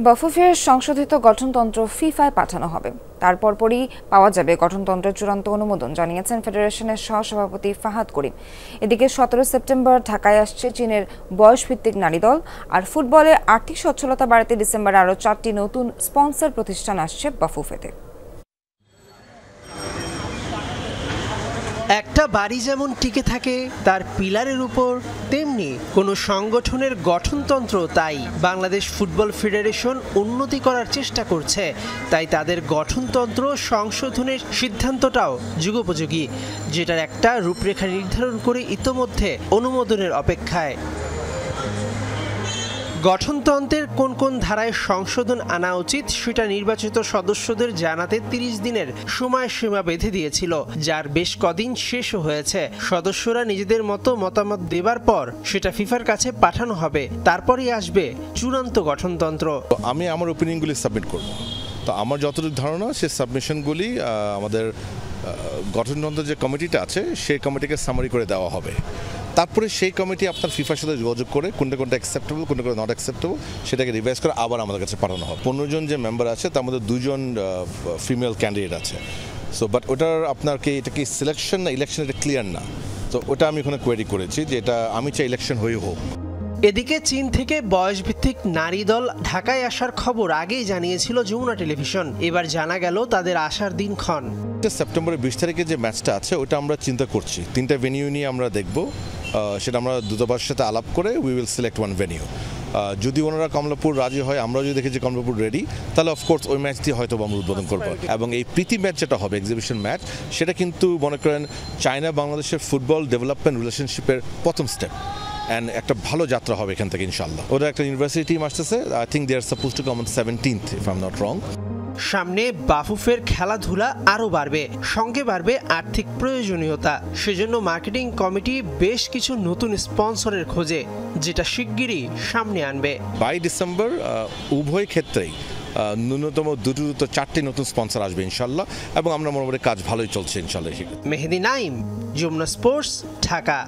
বাফুফের সংশোধিত গঠনতন্ত্র ফিফায় পাঠানো হবে, তারপরই পাওয়া যাবে গঠনতন্ত্রের চূড়ান্ত অনুমোদন, জানিয়েছেন ফেডারেশনের সহসভাপতি ফাহাদ করিম। এদিকে 17 সেপ্টেম্বর ঢাকায় আসছে চীনের বয়সভিত্তিক নারী দল। আর ফুটবলে আর্থিক সচ্ছলতা বাড়াতে ডিসেম্বরে আরও 4টি নতুন স্পন্সর প্রতিষ্ঠান আসছে বাফুফেতে। একটা বাড়ি যেমন টিকে থাকে তার পিলারের উপর, তেমনি কোনো সংগঠনের গঠনতন্ত্র তাই বাংলাদেশ ফুটবল ফেডারেশন উন্নতি করার চেষ্টা করছে। তাই তাদের গঠনতন্ত্র সংশোধনের সিদ্ধান্তটাও যুগোপযোগী, যেটার একটা রূপরেখা নির্ধারণ করে ইতোমধ্যে অনুমোদনের অপেক্ষায়। গঠনতন্ত্রের কোন কোন ধারায় সংশোধন আনা উচিত সেটা নির্বাচিত সদস্যদের জানাতে 30 দিনের সময়সীমা বেঁধে দিয়েছিল, যার বেশ কদিন শেষও হয়েছে। সদস্যরা নিজেদের মতো মতামত দেবার পর সেটা ফিফার কাছে পাঠানো হবে, তারপরেই আসবে চূড়ান্ত গঠনতন্ত্র। আমি আমার ওপিনিয়নগুলি সাবমিট করব। তো আমার যতটুকু ধারণা সেই সাবমিশনগুলি আমাদের গঠনতন্ত্রের যে কমিটিটা আছে সেই কমিটিকে সামারি করে দেওয়া হবে। তারপরে সেই কমিটি আপনার ফিফার সাথে যোগাযোগ করে কোনটা অ্যাকসেপ্টেবল, কোনটা নট অ্যাকসেপ্টেবল সেটাকে রিভাইজ করে আবার আমাদের কাছে পাঠানো হবে। 15 জন যে মেম্বার আছে তার মধ্যে 2 জন ফিমেল ক্যান্ডিডেট আছে। সো বাট ওটার আপনার কি এটা কি সিলেকশন না ইলেকশন, এটা ক্লিয়ার না। তো ওটা আমি ওখানে কোয়েরি করেছি যে এটা আমি চাই ইলেকশন হয়ে হোক। এদিকে চীন থেকে বয়সভিত্তিক নারী দল ঢাকায় আসার খবর আগেই জানিয়েছিল যমুনা টেলিভিশন। এবার জানা গেল তাদের আসার দিনক্ষণ সেপ্টেম্বরের 20 তারিখে যে ম্যাচটা আছে ওটা আমরা চিন্তা করছি। 3টা ভেনিউ নিয়ে আমরা দেখব, সেটা আমরা দূতাবাসের সাথে আলাপ করে we will select one venue. যদি ওনারা কমলাপুর রাজি হয়, আমরা যদি দেখি যে কমলাপুর রেডি, তাহলে অফকোর্স ওই ম্যাচটি হয়তো আমরা উদ্বোধন করবো। এবং এই প্রীতি ম্যাচ যেটা হবে, এক্সিবিশন ম্যাচ, সেটা কিন্তু মনে করেন চায়না বাংলাদেশের ফুটবল ডেভেলপমেন্ট রিলেশনশিপের প্রথম স্টেপ। অ্যান্ড একটা ভালো যাত্রা হবে এখান থেকে ইনশাল্লাহ। ওদের একটা ইউনিভার্সিটি টিম আসতেছে, I think they are suppose to come on 17th if I am not wrong. সামনে বাফুফের খেলাধুলা আরও বাড়বে, সঙ্গে বাড়বে আর্থিক প্রয়োজনীয়তা। সেজন্য মার্কেটিং কমিটি বেশ কিছু নতুন স্পন্সরের খোঁজে, যেটা শিগগিরই সামনে আনবে। বাই ডিসেম্বর উভয় ক্ষেত্রেই ন্যূনতম 4টি নতুন স্পন্সর আসবে ইনশাল্লাহ, এবং আমরা মোটামুটি কাজ ভালোই চলছে ইনশাল্লাহ। মেহেদি নাইম, যমুনা স্পোর্টস, ঢাকা।